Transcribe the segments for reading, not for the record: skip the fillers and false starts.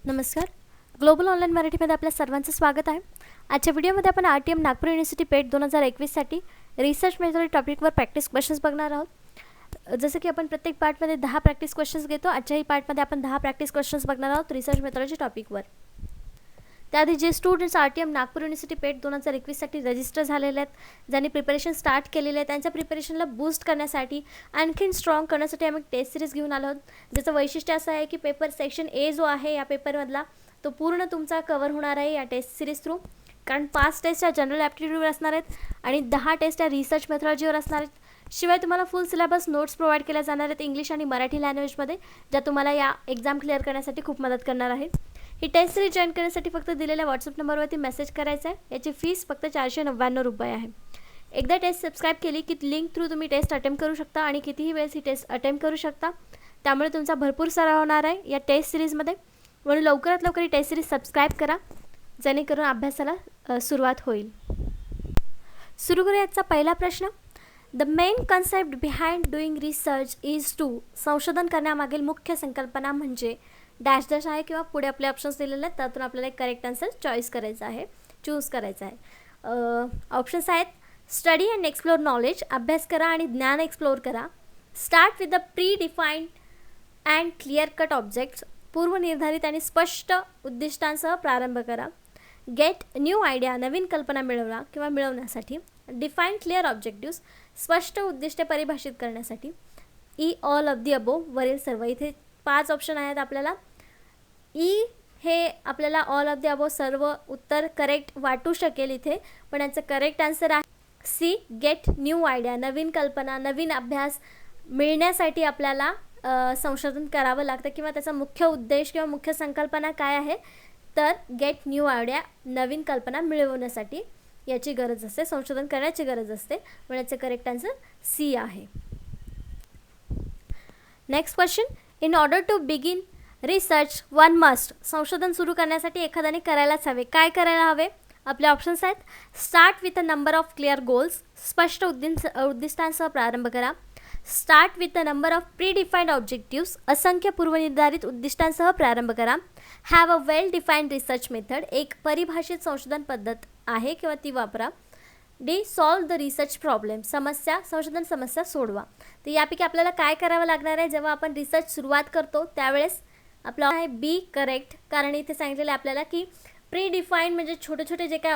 नमस्कार. Global online मराठीमध्ये आपल्या सर्वांचं स्वागत आहे. आजच्या व्हिडिओमध्ये आपण RTM नागपूर युनिव्हर्सिटी पेट 2021साठी रिसर्च मेथड टॉपिकवर प्रॅक्टिस क्वेश्चन्स बघणार आहोत. जसं की आपण प्रत्येक पार्टमध्ये 10 प्रॅक्टिस क्वेश्चन्स घेतो, आजच्याही पार्टमध्ये आपण 10 प्रॅक्टिस क्वेश्चन्स बघणार आहोत रिसर्च मेथडच्या टॉपिकवर. त्याआधी जे स्टुडंट्स RTM नागपूर युनिव्हर्सिटी पेट 2021साठी रजिस्टर झालेले आहेत, ज्यांनी प्रिपरेशन स्टार्ट केलेले आहे, त्यांच्या प्रिपरेशनला बूस्ट करण्यासाठी आणखीन स्ट्रॉंग करण्यासाठी आम्ही टेस्ट सिरीज घेऊन आलो आहोत. ज्याचं वैशिष्ट्य असं आहे की पेपर सेक्शन ए जो आहे या पेपरमधला तो पूर्ण तुमचा कव्हर होणार आहे या टेस्ट सिरीज थ्रू. कारण 5 टेस्ट या जनरल ॲप्टिट्यूडवर असणार आहेत आणि 10 टेस्ट या रिसर्च मेथॉलॉजीवर असणार आहेत. शिवाय तुम्हाला फुल सिलेबस नोट्स प्रोव्हाइड केल्या जाणार आहेत इंग्लिश आणि मराठी लँग्वेजमध्ये, ज्या तुम्हाला या एक्झाम क्लिअर करण्यासाठी खूप मदत करणार आहेत. ही टेस्ट सिरीज जॉईन करण्यासाठी फक्त दिलेल्या व्हॉट्सअप नंबरवरती मेसेज करायचा आहे. याची फीस फक्त 499 रुपये आहे. एकदा टेस्ट सबस्क्राईब केली की लिंक थ्रू तुम्ही टेस्ट अटेम्प्ट करू शकता आणि कितीही वेळेस ही टेस्ट अटेम्प्ट करू शकता. त्यामुळे तुमचा भरपूर सराव होणार आहे या टेस्ट सिरीजमध्ये. म्हणून लवकरात लवकर ही टेस्ट सिरीज सबस्क्राईब करा, जेणेकरून अभ्यासाला सुरुवात होईल. सुरू करूया आजचा पहिला प्रश्न. The main concept behind doing research is to. संशोधन करण्यामागील मुख्य संकल्पना म्हणजे डॅश डॅश आहे किंवा पुढे आपले ऑप्शन्स दिलेले आहेत, त्यातून आपल्याला एक करेक्ट आन्सर चॉईस करायचा आहे, चूज करायचा आहे. ऑप्शन्स आहेत स्टडी अँड एक्सप्लोर नॉलेज, अभ्यास करा आणि ज्ञान एक्सप्लोर करा. Start with the pre defined and clear cut objects, पूर्वनिर्धारित आणि स्पष्ट उद्दिष्टांसह प्रारंभ करा. गेट न्यू आयडिया, नवीन कल्पना मिळवणं किंवा मिळवण्यासाठी. डिफाईन क्लिअर ऑब्जेक्टिव्स, स्पष्ट उद्दिष्टे परिभाषित करण्यासाठी. E all of the above, वरील सर्व. इथे 5 ऑप्शन आहेत आपल्याला. ई हे आपल्याला ऑल ऑफ द अबोव सर्व उत्तर करेक्ट वाटू शकेल इथे, पण याचं करेक्ट आन्सर आहे सी, गेट न्यू आयडिया. नवीन कल्पना, नवीन अभ्यास मिळण्यासाठी आपल्याला संशोधन करावं लागतं किंवा त्याचा मुख्य उद्देश किंवा मुख्य संकल्पना काय आहे, तर गेट न्यू आयडिया, नवीन कल्पना मिळवण्यासाठी याची गरज असते, संशोधन करण्याची गरज असते. पण याचं करेक्ट आन्सर सी आहे. Next question. In order to begin research one must. संशोधन सुरू करण्यासाठी एखाद्याने करायलाच हवे. काय करायला हवे? आपले ऑप्शन्स आहेत start with a number of clear goals, स्पष्ट उद्दिष्टांसह प्रारंभ करा. Start with a number of pre defined objectives, असंख्य पूर्वनिर्धारित उद्दिष्टांसह प्रारंभ करा. Have a well defined research method, एक परिभाषित संशोधन पद्धत आहे किंवा ती वापरा. D solve the research problem, संशोधन समस्या सोडवा. तर यापैकी आपल्याला काय करावं लागणार आहे जेव्हा आपण रिसर्च सुरुवात करतो त्यावेळेस? आपलं आहे बी करेक्ट, कारण इथे सांगितलेलं आहे आपल्याला की प्री डिफाईन्ड म्हणजे छोटे छोटे जे काय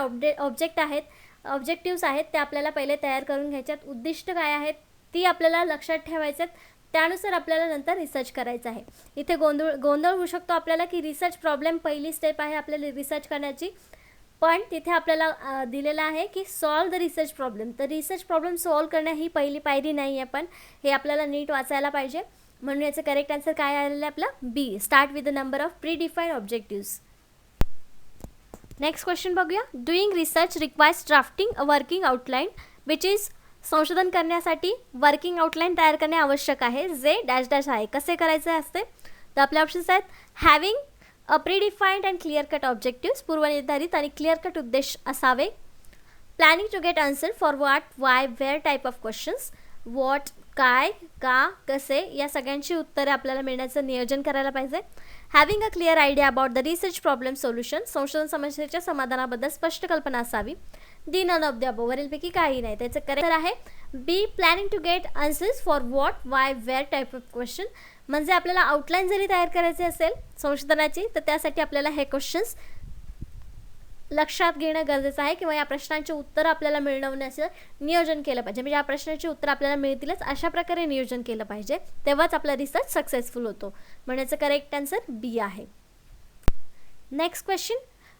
ऑब्जेक्टिव्स आहेत ते आपल्याला पहिले तयार करून घ्यायच्यात. उद्दिष्ट काय आहेत ती आपल्याला लक्षात ठेवायचं, त्यानुसार आपल्याला नंतर रिसर्च करायचं आहे. इथे गोंधळ होऊ शकतो आपल्याला की रिसर्च प्रॉब्लेम पहिली स्टेप आहे आपल्याला रिसर्च करण्याची, पण तिथे आपल्याला दिलेलं आहे की सॉल्व द रिसर्च प्रॉब्लेम. तर रिसर्च प्रॉब्लेम सॉल्व करणं ही पहिली पायरी नाही आहे, पण हे आपल्याला नीट वाचायला पाहिजे. म्हणून याचं करेक्ट आन्सर काय आलेलं आहे आपलं B, start with the number of pre defined objectives. Next question बघूया. Doing research requires drafting a working outline which is. संशोधन करण्यासाठी वर्किंग आउटलाईन तयार करणे आवश्यक आहे, जे डॅश डॅश आहे. कसे करायचे असते? तर आपले ऑप्शन्स आहेत having a predefined and clear cut objectives, पूर्वनिर्धारित आणि क्लिअर कट उद्देश असावे. Planning to get answer for what, why, where type of questions. What काय, का, कसे या सगळ्यांची उत्तरे आपल्याला मिळण्याचं नियोजन करायला पाहिजे. Having a clear idea about the research problem solution, संशोधन समस्येच्या समाधानाबद्दल स्पष्ट कल्पना असावी. D none of the above, वरीलपैकी काही नाही. त्याचं करेक्ट आहे B, planning to get answers for what, why, where type of question. म्हणजे आपल्याला आउटलाईन जरी तयार करायची असेल संशोधनाची तर त्यासाठी आपल्याला हे क्वेश्चन्स लक्षात घेणं गरजेचं आहे किंवा या प्रश्नांचे उत्तर आपल्याला मिळवण्याचं नियोजन केलं पाहिजे. म्हणजे या प्रश्नांची उत्तर आपल्याला मिळतीलच अशा प्रकारे नियोजन केलं पाहिजे, तेव्हाच आपला रिसर्च सक्सेसफुल होतो. म्हणण्याचं करेक्ट आन्सर बी आहे. Next question.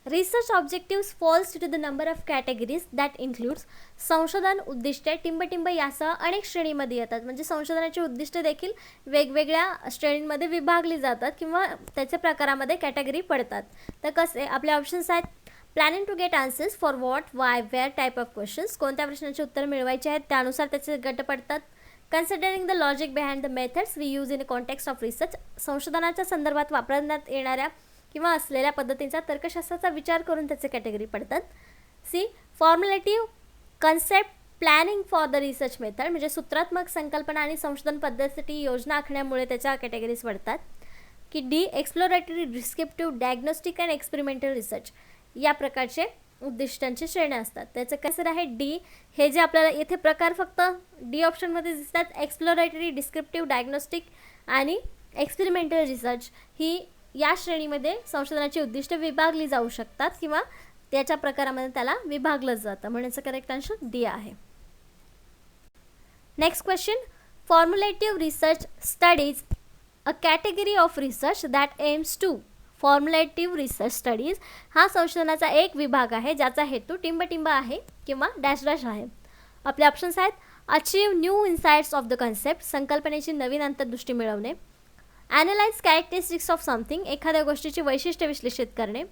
Research objectives falls to the number of categories that includes. संशोधन उद्दिष्टे टिंबटिंब यासह अनेक श्रेणीमध्ये येतात. म्हणजे संशोधनाची उद्दिष्टे देखील वेगवेगळ्या श्रेणींमध्ये विभागली जातात किंवा त्याच्या प्रकारामध्ये कॅटेगरी पडतात. तर कसे? आपले ऑप्शन्स आहेत planning to get answers for what, why, where type of questions, कोणत्या प्रश्नांचे उत्तर मिळवायचे आहेत त्यानुसार त्याचे गट पडतात. Considering the logic behind the methods we use in a context of research, संशोधनाच्या संदर्भात वापरण्यात येणाऱ्या किंवा असलेल्या पद्धतींचा तर्कशास्त्राचा विचार करून त्याचे कॅटेगरी पडतात. C, formulative concept planning for the research method, म्हणजे सूत्रात्मक संकल्पना आणि संशोधन पद्धतीसाठी योजना आखण्यामुळे त्याच्या कॅटेगरीज पडतात. की D exploratory, descriptive, diagnostic and experimental research या प्रकारचे उद्दिष्टांची श्रेणी असतात. त्याचं कसं आहे डी, हे जे आपल्याला इथे प्रकार फक्त डी ऑप्शनमध्ये दिसतात, एक्सप्लोरेटरी, डिस्क्रिप्टिव्ह, डायग्नोस्टिक आणि एक्सपेरिमेंटल रिसर्च ही या श्रेणीमध्ये संशोधनाची उद्दिष्ट विभागली जाऊ शकतात किंवा त्याच्या प्रकारामध्ये त्याला विभागलं जातं. म्हणून याचं करेक्ट आन्सर डी आहे. Next question, formulative research studies a category of research that aims to. Formulative research studies हा संशोधनाचा एक विभाग आहे ज्याचा हेतू टिंबटिंब आहे किंवा डॅश डॅश आहे. आपले ऑप्शन्स आहेत achieve new insights of the concept, संकल्पनेची नवीन अंतर्दृष्टी मिळवणे. ॲनालाइज कॅरेक्टरिस्टिक्स ऑफ समथिंग, एखाद्या गोष्टीची वैशिष्ट्य विश्लेषित करणे.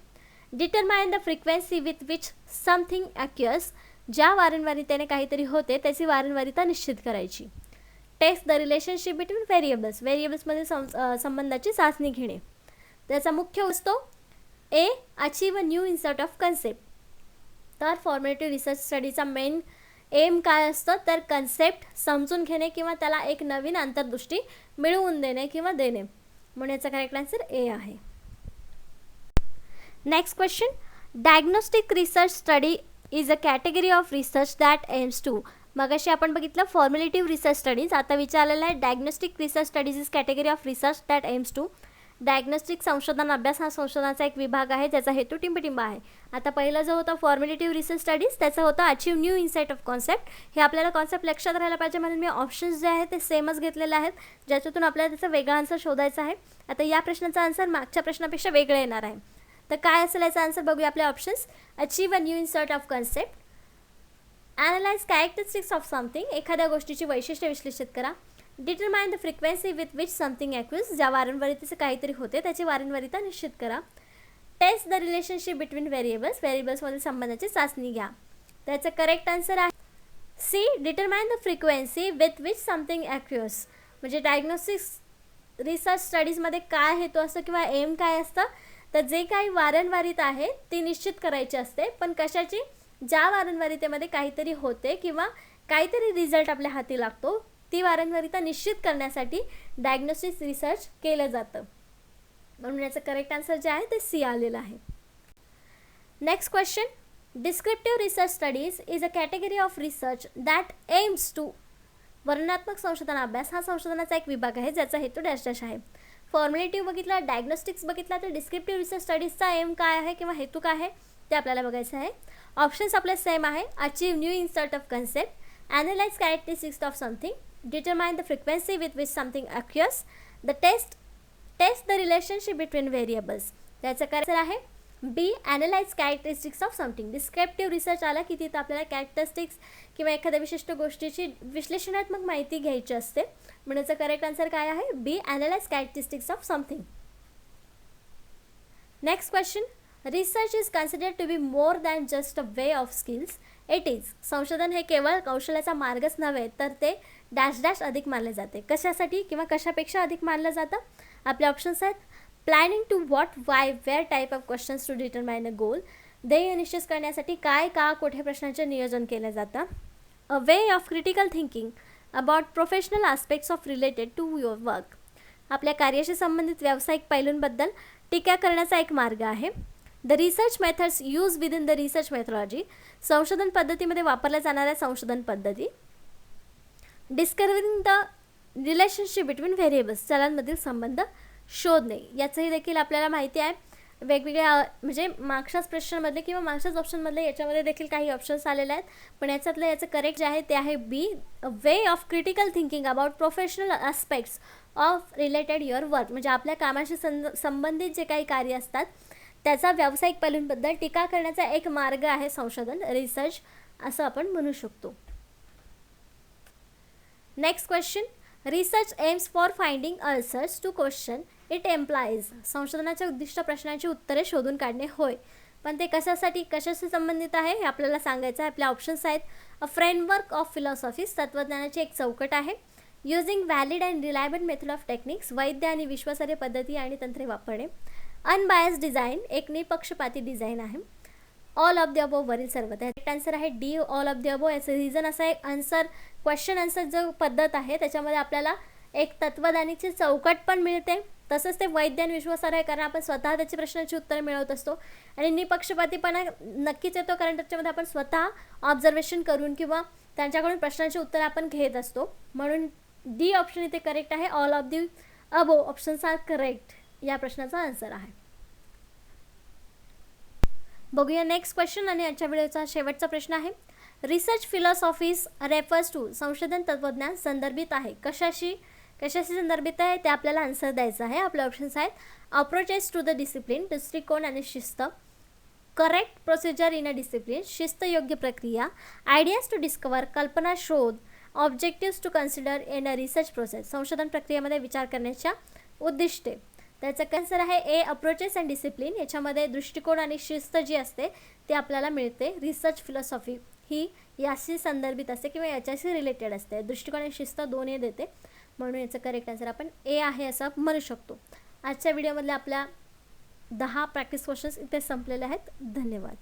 Determine the frequency with which something occurs, ज्या वारंवारितेने काहीतरी होते त्याची वारंवारिता निश्चित करायची. Test the relationship between variables, व्हेरिएबल्समधील संबंधाची चाचणी घेणे. त्याचा मुख्य असतो A achieve a new insight of concept. तर फॉर्म्युलेटिव्ह रिसर्च स्टडीचा मेन एम काय असतं तर कन्सेप्ट समजून घेणे किंवा त्याला एक नवीन अंतर्दृष्टी मिळवून देणे किंवा देणे. म्हणून याचा करेक्ट आन्सर ए आहे. Next question, diagnostic research study is a category of research that aims to. मगाशी आपण बघितलं फॉर्म्युलेटिव्ह रिसर्च स्टडीज, आता विचारलेलं आहे diagnostic research studies is category of research that aims to. Diagnostic संशोधन अभ्यास हा संशोधनाचा एक विभाग आहे ज्याचा हेतू टिंबटिंब आहे. आता पहिलं जो होता फॉर्म्युलेटिव्ह रिसर्च स्टडीज त्याचा होता achieve new insight of concept. हे आपल्याला कॉन्सेप्ट लक्षात राहायला पाहिजे म्हणून मी ऑप्शन्स जे आहेत ते सेमच घेतलेले आहेत ज्याच्यातून आपल्याला त्याचा वेगळा आन्सर शोधायचा आहे. आता या प्रश्नाचा आन्सर मागच्या प्रश्नापेक्षा वेगळं येणार आहे. तर काय असेल याचा आन्सर बघूया. आपले options achieve a new insight of concept, analyse characteristics of something, एखाद्या गोष्टीची वैशिष्ट्य विश्लेषित करा. Determine the frequency with which something occurs, ज्या वारंवारितेचे काहीतरी होते त्याची वारंवारिता निश्चित करा. Test the relationship between variables, व्हेरिएबल्समधील संबंधाची चाचणी घ्या. त्याचं करेक्ट आन्सर आहे C determine the frequency with which something occurs. म्हणजे डायग्नोस्टिक्स रिसर्च स्टडीजमध्ये काय हेतू असतं किंवा एम काय असतं तर जे काही वारंवारित आहे ती निश्चित करायची असते. पण कशाची, ज्या वारंवारितेमध्ये काहीतरी होते किंवा काहीतरी रिझल्ट आपल्या हाती लागतो ती वारंवारिता निश्चित करण्यासाठी डायग्नोस्टिक रिसर्च केलं जातं. म्हणून याचं करेक्ट आन्सर जे आहे ते सी आलेलं आहे. Next question, descriptive research studies is a category of research that aims to. वर्णनात्मक संशोधन अभ्यास हा संशोधनाचा एक विभाग आहे ज्याचा हेतू डॅश डॅश आहे. फॉर्म्युलेटिव्ह बघितला, डायग्नोस्टिक्स बघितला, तर डिस्क्रिप्टिव्ह रिसर्च स्टडीजचा एम काय आहे किंवा हेतू काय आहे ते आपल्याला बघायचं आहे. ऑप्शन्स आपले सेम आहे. Achieve new insight of concept, analyse characteristics of something, determine the frequency with which something occurs, the test the relationship between variables. त्याचं करायचं आहे B analyse characteristics of something. Descriptive research आला की तिथं आपल्याला characteristics किंवा एखाद्या विशिष्ट गोष्टीची विश्लेषणात्मक माहिती घ्यायची असते. म्हणून याचं करेक्ट आन्सर काय आहे B analyse characteristics of something. Next question, research is considered to be more than just a way of skills. It is. संशोधन हे केवळ कौशल्याचा मार्गच नव्हे तर ते डॅश डॅश अधिक मानले जाते. कशासाठी किंवा कशापेक्षा अधिक मानलं जातं. आपले ऑप्शन्स आहेत planning to what, why, where type of questions to determine a goal. ध्येय निश्चित करण्यासाठी काय, का, कुठे प्रश्नांचे नियोजन केलं जातं. A way of critical thinking about professional aspects of related to your work. आपल्या कार्याशी संबंधित व्यावसायिक पैलूंबद्दल टीका करण्याचा एक मार्ग आहे. The research methods use within the research methodology. संशोधन पद्धतीमध्ये वापरल्या जाणाऱ्या संशोधन पद्धती. Discovering the relationship between variables, चलांमधील संबंध शोधणे. याचंही देखील आपल्याला माहिती आहे. वेगवेगळ्या म्हणजे मागच्याच प्रश्नांमधले किंवा मागच्याच ऑप्शनमधले याच्यामध्ये देखील काही ऑप्शन्स आलेले आहेत. पण याचं करेक्ट जे आहे ते आहे B way of critical thinking about professional aspects of related your work. म्हणजे आपल्या कामाशी संबंधित जे काही कार्य असतात त्याचा व्यावसायिक पैलूंबद्दल टीका करण्याचा एक मार्ग आहे संशोधन, रिसर्च असं आपण म्हणू शकतो. Next question, research aims for finding answers to question it employs. संशोधनाचे उद्दिष्ट प्रश्नांची उत्तरे शोधून काढणे होय. पण ते कशाशी संबंधित आहे हे आपल्याला सांगायचं आहे. आपल्या ऑप्शन्स आहेत अ फ्रेमवर्क ऑफ फिलॉसॉफीज, तत्त्वज्ञानाची एक चौकट आहे. Using valid and reliable method of techniques, वैध आणि विश्वासार्ह पद्धती आणि तंत्रे वापरणे. अनबायस्ड डिझाईन, एक निपक्षपाती डिझाईन आहे. ऑल ऑफ द अबोव वरील सर्व. करेक्ट आन्सर आहे D all of the above. याचं रिझन असं आहे आन्सर क्वेश्चन आन्सर जो पद्धत आहे त्याच्यामध्ये आपल्याला एक तत्त्वज्ञानाची चौकट पण मिळते तसंच ते वैध आणि विश्वासार्ह आहे, कारण आपण स्वतः त्याची प्रश्नांची उत्तरे मिळवत असतो. आणि निपक्षपातीपणा नक्कीच येतो, कारण त्याच्यामध्ये आपण स्वतः ऑब्झर्वेशन करून किंवा त्यांच्याकडून प्रश्नांची उत्तरे आपण घेत असतो. म्हणून डी ऑप्शन इथे करेक्ट आहे. All of the above options are correct या प्रश्नाचा आन्सर आहे. बघूया नेक्स्ट क्वेश्चन आणि आजच्या व्हिडिओचा शेवटचा प्रश्न आहे. रिसर्च फिलॉसॉफीज रेफर्स टू, संशोधन तत्वज्ञान संदर्भित आहे कशाशी संदर्भित आहे ते आपल्याला आन्सर द्यायचं आहे. आपले ऑप्शन्स आहेत अप्रोचेस टू द डिसिप्लिन, दृष्टिकोन आणि शिस्त, correct procedure in a discipline, शिस्तयोग्य प्रक्रिया, आयडियाज टू डिस्कवर, कल्पना शोध, objectives to consider in a research process, संशोधन प्रक्रियेमध्ये विचार करण्याच्या उद्दिष्टे. त्याचं आन्सर आहे ए अप्रोचेस अँड डिसिप्लिन. याच्यामध्ये दृष्टिकोन आणि शिस्त जी असते ते आपल्याला मिळते. रिसर्च फिलॉसॉफी ही याशी संदर्भित असते किंवा याच्याशी रिलेटेड असते. दृष्टिकोन आणि शिस्त दोन्ही देते, म्हणून याचं करेक्ट आन्सर आपण ए आहे असं म्हणू शकतो. आजच्या व्हिडिओमधल्या आपल्या 10 प्रॅक्टिस क्वेश्चन्स इथे संपलेले आहेत. धन्यवाद.